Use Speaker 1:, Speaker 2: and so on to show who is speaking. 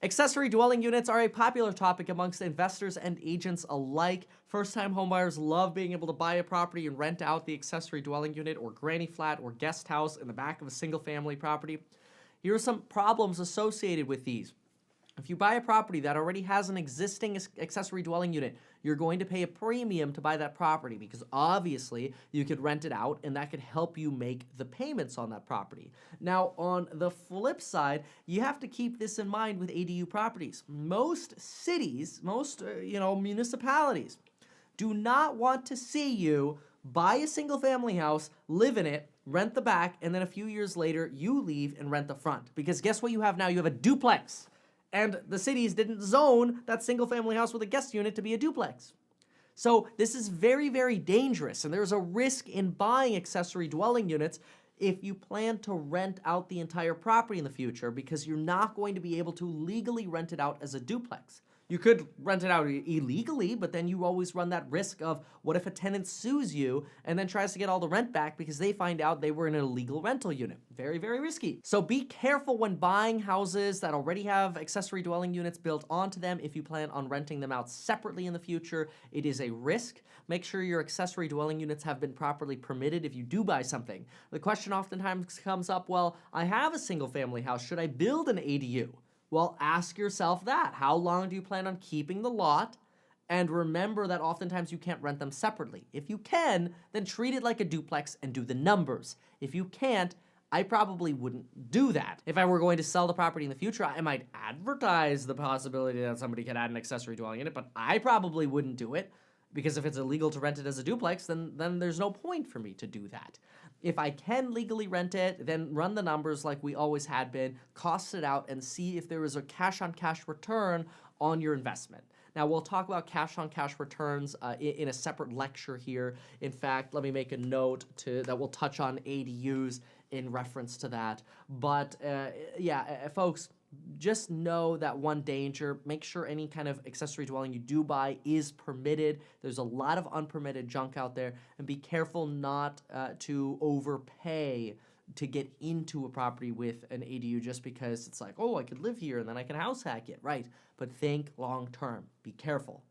Speaker 1: Accessory dwelling units are a popular topic amongst investors and agents alike. First-time homebuyers love being able to buy a property and rent out the accessory dwelling unit or granny flat or guest house in the back of a single-family property. Here are some problems associated with these. If you buy a property that already has an existing accessory dwelling unit, you're going to pay a premium to buy that property because obviously you could rent it out and that could help you make the payments on that property. Now, on the flip side, you have to keep this in mind with ADU properties. Most cities, most municipalities do not want to see you buy a single family house, live in it, rent the back, and then a few years later you leave and rent the front. Because guess what you have now? You have a duplex. And the cities didn't zone that single family house with a guest unit to be a duplex. So this is very, very dangerous, and there's a risk in buying accessory dwelling units if you plan to rent out the entire property in the future, because you're not going to be able to legally rent it out as a duplex. You could rent it out illegally, but then you always run that risk of what if a tenant sues you and then tries to get all the rent back because they find out they were in an illegal rental unit. Very, very risky. So be careful when buying houses that already have accessory dwelling units built onto them. If you plan on renting them out separately in the future, it is a risk. Make sure your accessory dwelling units have been properly permitted if you do buy something. The question oftentimes comes up, well, I have a single family house. Should I build an ADU? Well, ask yourself that. How long do you plan on keeping the lot? And remember that oftentimes you can't rent them separately. If you can, then treat it like a duplex and do the numbers. If you can't, I probably wouldn't do that. If I were going to sell the property in the future, I might advertise the possibility that somebody could add an accessory dwelling unit, but I probably wouldn't do it. Because if it's illegal to rent it as a duplex, then there's no point for me to do that. If I can legally rent it, then run the numbers like we always had been, cost it out, and see if there is a cash-on-cash return on your investment. Now, we'll talk about cash-on-cash returns in a separate lecture here. In fact, let me make a note that we'll touch on ADUs in reference to that. But folks, just know that one danger, make sure any kind of accessory dwelling you do buy is permitted. There's a lot of unpermitted junk out there, and be careful not to overpay to get into a property with an ADU just because it's like, oh, I could live here and then I can house hack it, right? But think long term. Be careful.